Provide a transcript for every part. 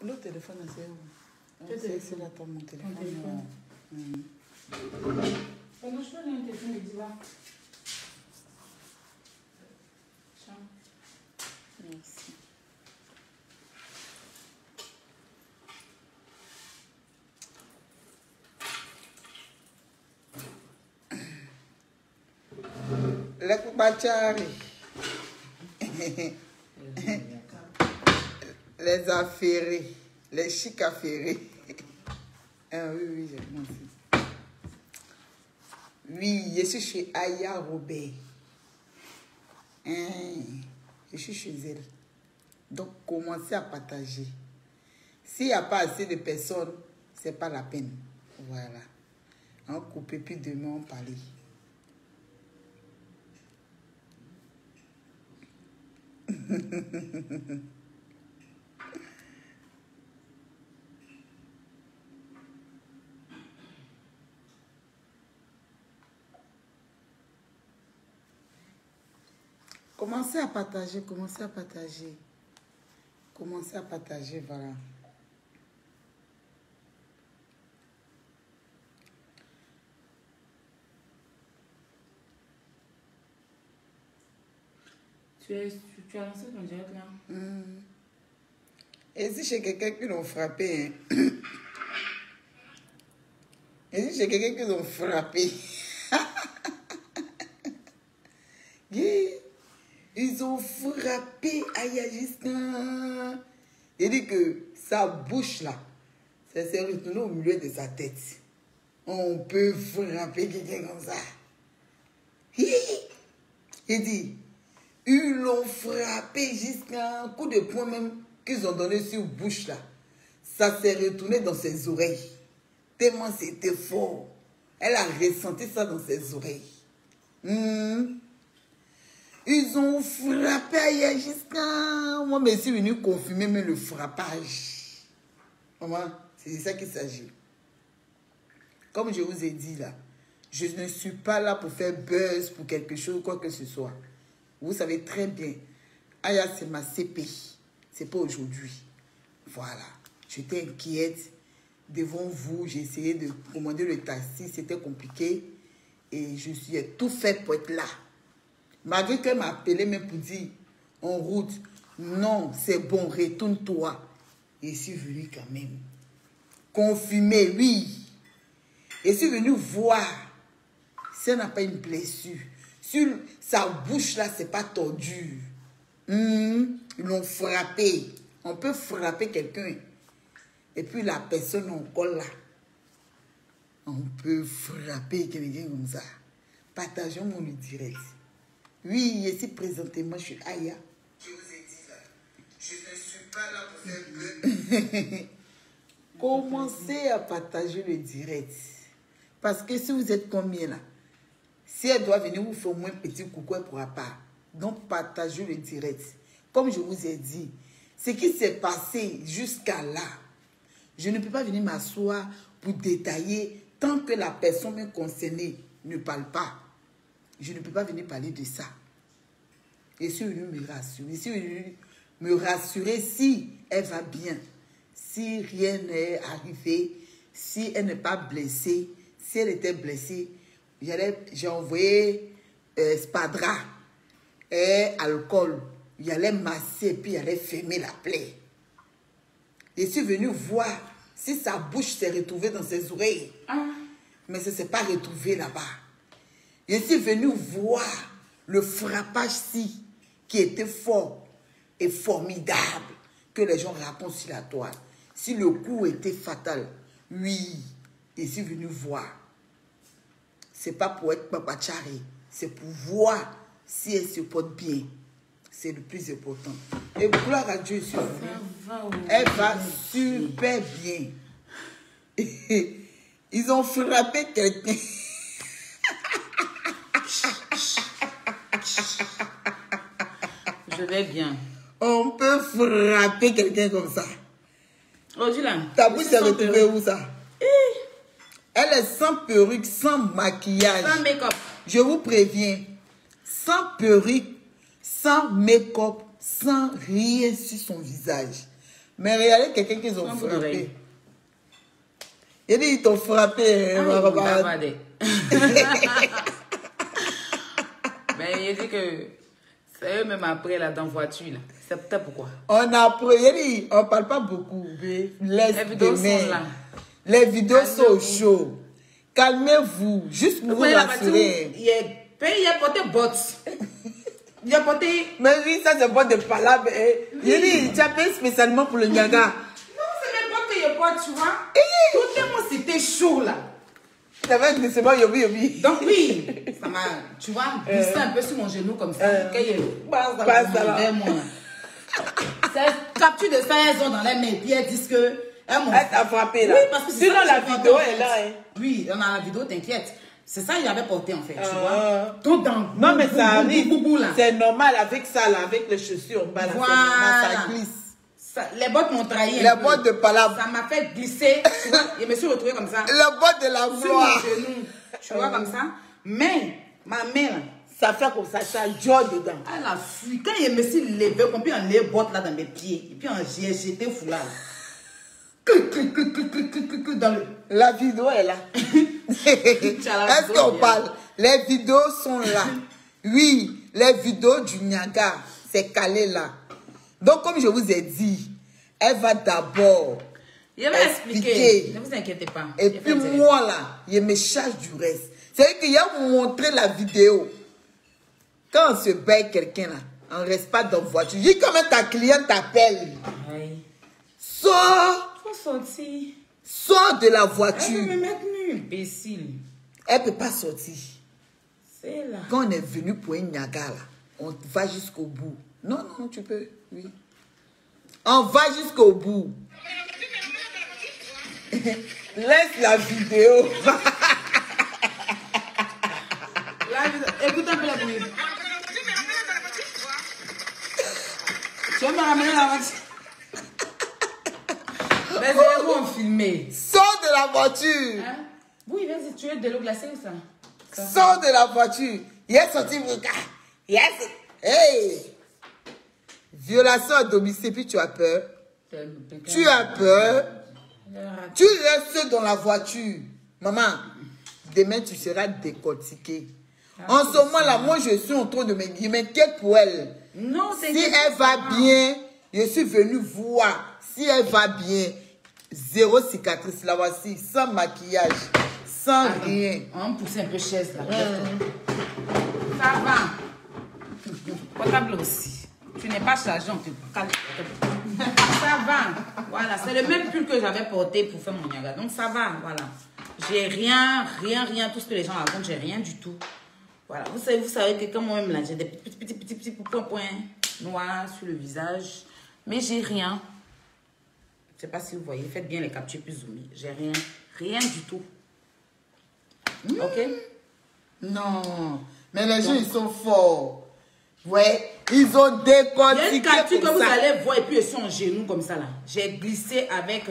Le téléphone, c'est où? C'est là, ton mon téléphone. Pendant que je donne un téléphone, il dit là. Merci. Les Koubachari. Les affairés. Les chic affairés. Ah oui, oui, j'ai compris. Oui, je suis chez Aya Robert. Je suis chez elle. Donc, commencez à partager. S'il n'y a pas assez de personnes, ce n'est pas la peine. Voilà. On coupe, puis demain, on parle. Commencez à partager, commencez à partager. Commencez à partager, voilà. Tu as lancé ton direct là? Et si j'ai quelqu'un qui l'ont frappé, hein? Et si j'ai quelqu'un qui l'ont frappé, ils ont frappé Aya Justin. Il dit que sa bouche là, ça s'est retourné au milieu de sa tête. On peut frapper quelqu'un comme ça. Il dit, ils l'ont frappé jusqu'à un coup de poing même qu'ils ont donné sur la bouche là. Ça s'est retourné dans ses oreilles. Tellement c'était fort. Elle a ressenti ça dans ses oreilles. Ils ont frappé Aya jusqu'à... Moi, je suis venu confirmer même le frappage. Maman, c'est de ça qu'il s'agit. Comme je vous ai dit là, je ne suis pas là pour faire buzz pour quelque chose, quoi que ce soit. Vous savez très bien, Aya, c'est ma CP. C'est pas aujourd'hui. Voilà. J'étais inquiète devant vous. J'ai essayé de commander le taxi. C'était compliqué. Et je suis tout fait pour être là. Malgré qu'elle m'a appelé même pour dire, en route, non, c'est bon, retourne-toi. Et je suis venue quand même. Confirmer, oui. Et je suis venue voir si elle n'a pas une blessure. Sur sa bouche là, c'est pas tordu. Ils l'ont frappé. On peut frapper quelqu'un. Et puis la personne encore là. On peut frapper quelqu'un comme ça. Partageons mon direct. Oui, ici présentement, je suis Aya. Je vous ai dit là, je ne suis pas là pour faire que... Commencez à partager le direct. Parce que si vous êtes combien là, si elle doit venir vous faire au moins un petit coucou, elle ne pourra pas. Donc, partagez le direct. Comme je vous ai dit, ce qui s'est passé jusqu'à là, je ne peux pas venir m'asseoir pour détailler tant que la personne concernée ne parle pas. Je ne peux pas venir parler de ça. Je suis venue me rassurer. Je suis venue me rassurer si elle va bien, si rien n'est arrivé, si elle n'est pas blessée. Si elle était blessée, j'ai envoyé Spadra et alcool. Il allait masser puis il allait fermer la plaie. Je suis venue voir si sa bouche s'est retrouvée dans ses oreilles. Mais ça ne s'est pas retrouvé là-bas. Je suis venue voir le frappage-ci qui était fort et formidable que les gens racontent sur la toile. Si le coup était fatal, oui, je suis venue voir. Ce n'est pas pour être papachari, c'est pour voir si elle se porte bien. C'est le plus important. Et gloire à Dieu, je suis venue. Elle va super bien. Ils ont frappé quelqu'un. Je vais bien. On peut frapper quelqu'un comme ça. Oh, dis là. Ta bouche s'est retrouvée où ça? Elle est sans perruque, sans maquillage. Sans make-up. Je vous préviens. Sans perruque, sans make-up, sans rien sur son visage. Mais regardez quelqu'un qu'ils ont frappé. Il dit, ils t'ont frappé. Mais il dit que c'est eux-mêmes après là dans la voiture. C'est peut-être pourquoi. On a appris, on ne parle pas beaucoup. Les vidéos sont là. Les vidéos sont chaudes. Calmez-vous, juste pour vous rassurer. Il a porté bottes. Il a porté... Mais oui, ça c'est pas de palabres. Il dit, tu as payé spécialement pour le Niaga. Non, c'est même pas que il porte, tu vois. Tout le monde c'était chaud là. Ça va être c'est pas yobi. Donc oui, ça m'a, tu vois, glissé un peu sur mon genou comme ça. Quand il passe vers moi. Cette capture de ça, elles ont dans les mains. Puis elles disent que... Elle t'a frappé là. Oui, parce que sinon la vidéo est là. Hein. Oui, on a la vidéo, t'inquiète. C'est ça qu'il avait porté en fait, tu vois. Tout dans... Non mais ça arrive. C'est normal avec ça là, avec les chaussures. Voilà. Ça glisse. Ça, les bottes m'ont trahi. Les bottes de palabre. Ça m'a fait glisser. Tu vois, je me suis retrouvée comme ça. Les bottes de la gloire. Sur mon genou. Tu vois comme ça. Mais ma main, ça fait comme ça jaune dedans. Elle a fui. Quand je me suis levée, on peut en les bottes là dans mes pieds. Et puis j'ai jeté foulard. Dans le... La vidéo est là. Est-ce qu'on parle? Les vidéos sont là. Oui, les vidéos du Niaga, c'est calé là. Donc, comme je vous ai dit, elle va d'abord expliquer. Ne vous inquiétez pas. Et puis moi là, je me charge du reste. C'est-à-dire qu'il a montré la vidéo. Quand on se baille quelqu'un là, on ne reste pas dans la voiture. Dis comment ta cliente t'appelle. Sors. Sortir. Sors de la voiture. Elle peut me mettre nul, imbécile. Elle ne peut pas sortir. C'est là. Quand on est venu pour un Niaga, là, on va jusqu'au bout. Non, tu peux. Oui. On va jusqu'au bout. Laisse la vidéo. Écoute un peu la bruit. Tu vas me ramener la voiture. Mais c'est bon filmer. Sors de la voiture. Hein? Oui, vas-y, tu es de l'eau glacée ou ça? Sors de la voiture. Yes, sorti. Yes. Hey. Violation à domicile, puis tu as peur. Tu as peur. Tu restes dans la voiture. Maman, demain tu seras décortiquée. En ce moment-là, moi je suis en train de m'inquiéter pour elle. Non, si elle va bien, je suis venue voir. Si elle va bien, zéro cicatrice, la voici, sans maquillage, sans rien. On va pousser un peu chaise là. Ça va. Portable aussi. Tu n'es pas chargé, on te calme. Ça va. Voilà, c'est le même pull que j'avais porté pour faire mon Niaga. Donc ça va, voilà. J'ai rien. Tout ce que les gens racontent, j'ai rien du tout. Voilà, vous savez que comme moi-même là, j'ai des petits points noirs sur le visage. Mais j'ai rien. Je ne sais pas si vous voyez, faites bien les captures plus zoomées. J'ai rien du tout. Ok? Non, mais les gens ils sont forts. Ouais, ils ont décortiqué. Il y a une capture que vous allez voir et puis ils sont en genoux comme ça là. J'ai glissé avec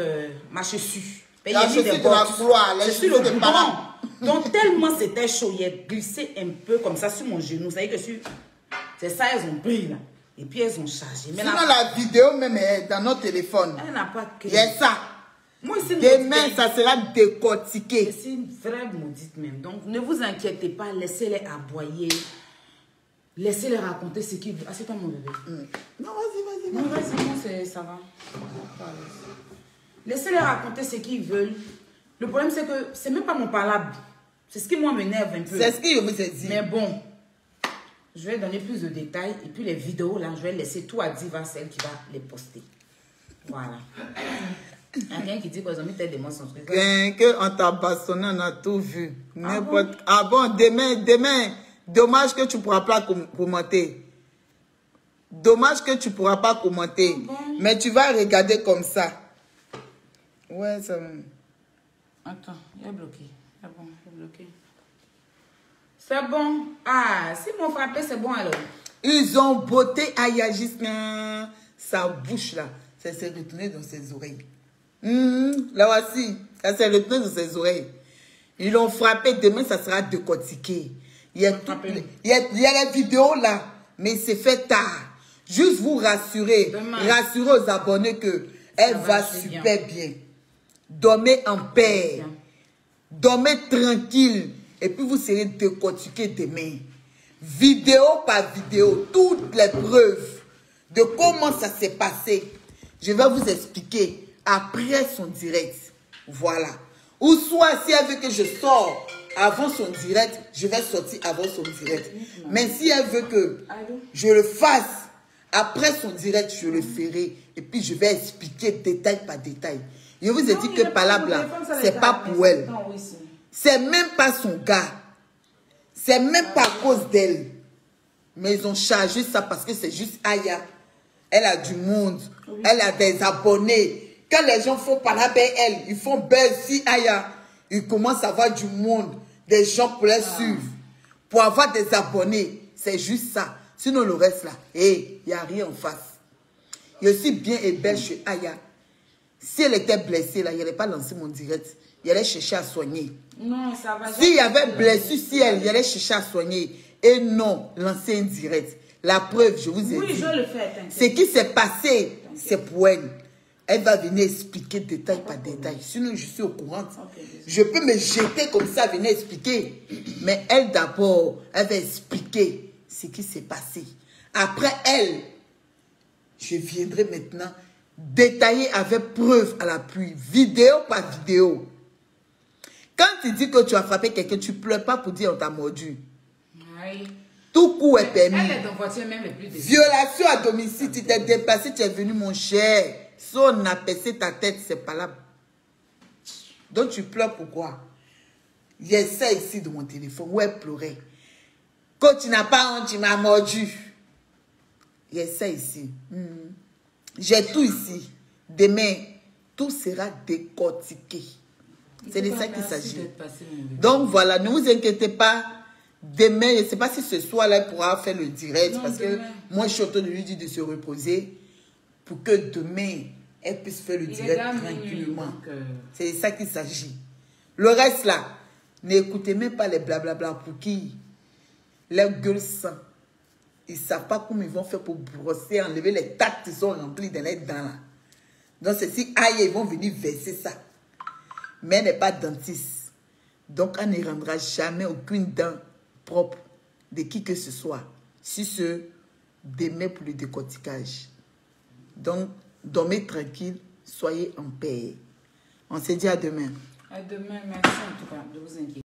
ma chaussure. La chaussure de la gloire, je suis le boudon. Donc tellement c'était chaud, j'ai glissé un peu comme ça sur mon genou. Ça veut dire que c'est ça, elles ont pris là. Et puis elles ont chargé. Mais sinon la vidéo même est dans notre téléphone. Elle n'a pas que... Il y a ça. Moi, ici, demain, ça sera décortiqué. C'est une vraie maudite même. Donc, ne vous inquiétez pas. Laissez-les aboyer. Laissez-les raconter ce qu'ils veulent. Assieds-toi, mon bébé. Non, vas-y. Non, vas-y, ça va. Laissez-les raconter ce qu'ils veulent. Le problème, c'est que c'est même pas mon palabre. C'est ce qui, moi, m'énerve un peu. C'est ce que je vous ai dit. Mais bon, je vais donner plus de détails. Et puis, les vidéos, là, je vais laisser tout à Diva, celle qui va les poster. Voilà. Il y a quelqu'un qui dit qu'ils ont mis tête de moi son truc. On t'a bastonné, on a tout vu. Ah bon, demain, dommage que tu ne pourras pas commenter. Dommage que tu ne pourras pas commenter. Ah bon? Mais tu vas regarder comme ça. Ouais, ça... Attends, il est bloqué. C'est bon, il est bloqué. C'est bon. Ah, si mon frappé, c'est bon alors. Ils ont botté Ayajisna. Sa bouche là, ça s'est retourné dans ses oreilles. Là voici, ça s'est retourné dans ses oreilles. Ils l'ont frappé, demain ça sera décortiqué. Il y a la vidéo là, mais c'est fait tard. Juste vous rassurer, rassurer aux abonnés que Elle va super bien. Dormez en paix. Dormez tranquille. Et puis vous serez décortiqués demain. Vidéo par vidéo. Toutes les preuves de comment ça s'est passé. Je vais vous expliquer après son direct. Voilà. Ou soit si elle veut que je sors avant son direct, je vais sortir avant son direct. Mais si elle veut que je le fasse après son direct, je le ferai. Et puis je vais expliquer détail par détail. Je vous ai dit que Palabla, c'est pas pour elle. C'est même pas son gars. C'est même pas à cause d'elle. Mais ils ont chargé ça parce que c'est juste Aya. Elle a du monde. Elle a des abonnés. Quand les gens font Palabla, elle, ils font buzz si Aya. Ils commencent à avoir du monde. Des gens pour les suivre. Pour avoir des abonnés. C'est juste ça. Sinon le reste là, il n'y a rien en face. Je suis bien et belle chez Aya. Si elle était blessée là, il n'allait pas lancer mon direct. Il allait chercher à soigner. Non, ça va. S'il y avait blessure, si elle, il allait chercher à soigner. Et non, lancer un direct. La preuve, je vous ai dit. Oui, je le fais. Ce qui s'est passé, c'est pour elle. Elle va venir expliquer détail par détail. Sinon, je suis au courant. Je peux me jeter comme ça, venir expliquer. Mais elle, d'abord, elle va expliquer ce qui s'est passé. Après elle, je viendrai maintenant détailler avec preuve à l'appui, vidéo par vidéo. Quand tu dis que tu as frappé quelqu'un, tu ne pleures pas pour dire on t'a mordu. Oui. Tout coup est permis. Elle est dans voiture même les plus déçus. Violation à domicile, tu t'es déplacé, tu es venu mon cher. Si on a percé ta tête, c'est pas là. Donc tu pleures pourquoi? Il y a ça ici de mon téléphone où elle pleurait. Quand tu n'as pas honte, tu m'as mordu. Il y a ça ici. J'ai tout ici. Demain, tout sera décortiqué. C'est de ça qu'il s'agit. Donc voilà, ne vous inquiétez pas. Demain, je ne sais pas si ce soir-là, elle pourra faire le direct. Non, parce que moi, je suis en train de lui dire de se reposer pour que demain, elle puisse faire le direct tranquillement. C'est de ça qu'il s'agit. Le reste là, n'écoutez même pas les blablabla pour qui leur gueule sent. Ils ne savent pas comment ils vont faire pour brosser, enlever les tacs qui sont remplis de les dents là. Donc c'est si aïe, ils vont venir verser ça. Mais elle n'est pas dentiste. Donc elle ne rendra jamais aucune dent propre de qui que ce soit. Si ce demain pour le décortiquage. Donc, dormez tranquille, soyez en paix. On se dit à demain. À demain, merci en tout cas de vous inquiéter.